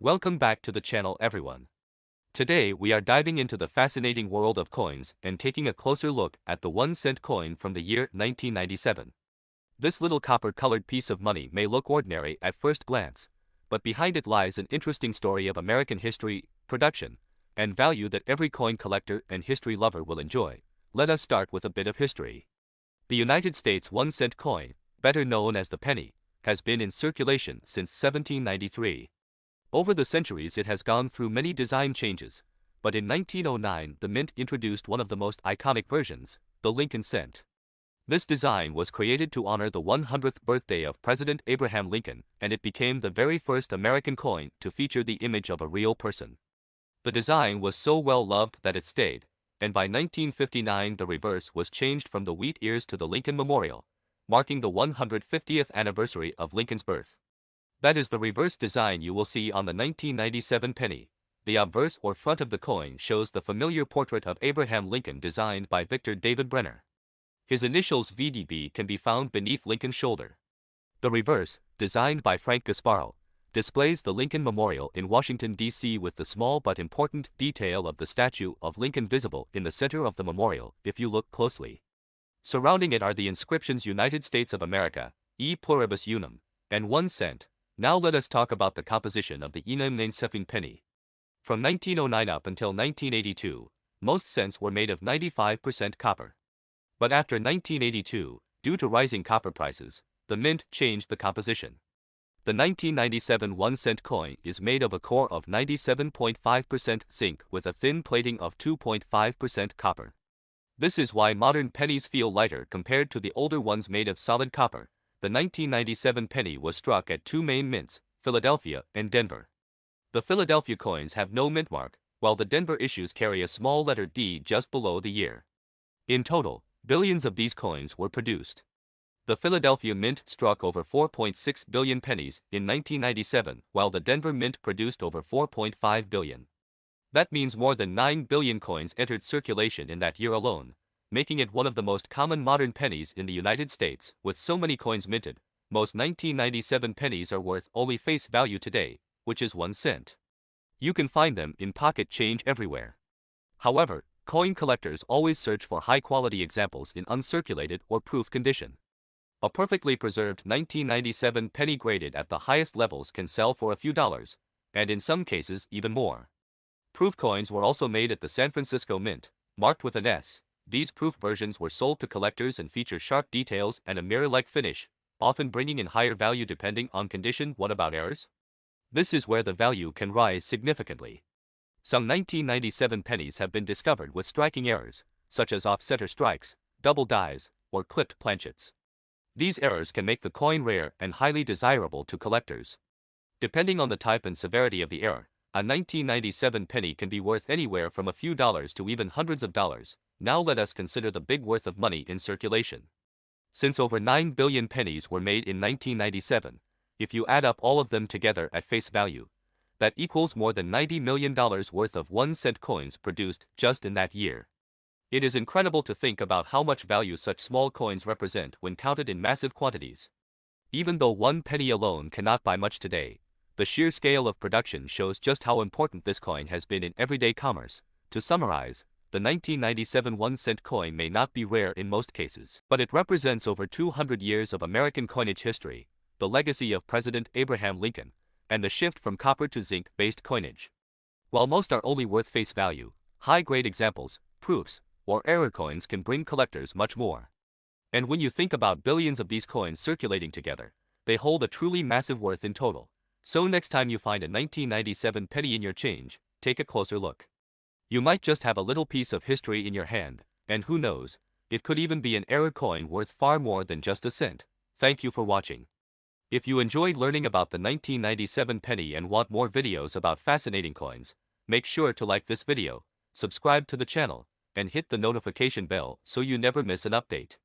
Welcome back to the channel, everyone. Today we are diving into the fascinating world of coins and taking a closer look at the 1-cent coin from the year 1997. This little copper-colored piece of money may look ordinary at first glance, but behind it lies an interesting story of American history, production, and value that every coin collector and history lover will enjoy. Let us start with a bit of history. The United States 1-cent coin, better known as the penny, has been in circulation since 1793. Over the centuries it has gone through many design changes, but in 1909 the mint introduced one of the most iconic versions, the Lincoln cent. This design was created to honor the 100th birthday of President Abraham Lincoln, and it became the very first American coin to feature the image of a real person. The design was so well loved that it stayed, and by 1959 the reverse was changed from the wheat ears to the Lincoln Memorial, marking the 150th anniversary of Lincoln's birth. That is the reverse design you will see on the 1997 penny. The obverse or front of the coin shows the familiar portrait of Abraham Lincoln designed by Victor David Brenner. His initials VDB can be found beneath Lincoln's shoulder. The reverse, designed by Frank Gasparro, displays the Lincoln Memorial in Washington, D.C. with the small but important detail of the statue of Lincoln visible in the center of the memorial if you look closely. Surrounding it are the inscriptions United States of America, E pluribus unum, and 1 cent. Now let us talk about the composition of the 1997 penny. From 1909 up until 1982, most cents were made of 95% copper. But after 1982, due to rising copper prices, the mint changed the composition. The 1997 1-cent coin is made of a core of 97.5% zinc with a thin plating of 2.5% copper. This is why modern pennies feel lighter compared to the older ones made of solid copper. The 1997 penny was struck at two main mints, Philadelphia and Denver. The Philadelphia coins have no mint mark, while the Denver issues carry a small letter D just below the year. In total, billions of these coins were produced. The Philadelphia mint struck over 4.6 billion pennies in 1997, while the Denver mint produced over 4.5 billion. That means more than 9 billion coins entered circulation in that year alone, making it one of the most common modern pennies in the United States. With so many coins minted, most 1997 pennies are worth only face value today, which is 1 cent. You can find them in pocket change everywhere. However, coin collectors always search for high-quality examples in uncirculated or proof condition. A perfectly preserved 1997 penny graded at the highest levels can sell for a few dollars, and in some cases even more. Proof coins were also made at the San Francisco Mint, marked with an S. These proof versions were sold to collectors and feature sharp details and a mirror-like finish, often bringing in higher value depending on condition. What about errors? This is where the value can rise significantly. Some 1997 pennies have been discovered with striking errors, such as off-center strikes, double dies, or clipped planchets. These errors can make the coin rare and highly desirable to collectors. Depending on the type and severity of the error, a 1997 penny can be worth anywhere from a few dollars to even hundreds of dollars. Now let us consider the big worth of money in circulation. Since over 9 billion pennies were made in 1997, if you add up all of them together at face value, that equals more than $90 million worth of 1-cent coins produced just in that year. It is incredible to think about how much value such small coins represent when counted in massive quantities. Even though 1 penny alone cannot buy much today, the sheer scale of production shows just how important this coin has been in everyday commerce. To summarize, the 1997 1-cent coin may not be rare in most cases, but it represents over 200 years of American coinage history, the legacy of President Abraham Lincoln, and the shift from copper to zinc-based coinage. While most are only worth face value, high-grade examples, proofs, or error coins can bring collectors much more. And when you think about billions of these coins circulating together, they hold a truly massive worth in total. So next time you find a 1997 penny in your change, take a closer look. You might just have a little piece of history in your hand, and who knows, it could even be an error coin worth far more than just a cent. Thank you for watching. If you enjoyed learning about the 1997 penny and want more videos about fascinating coins, make sure to like this video, subscribe to the channel, and hit the notification bell so you never miss an update.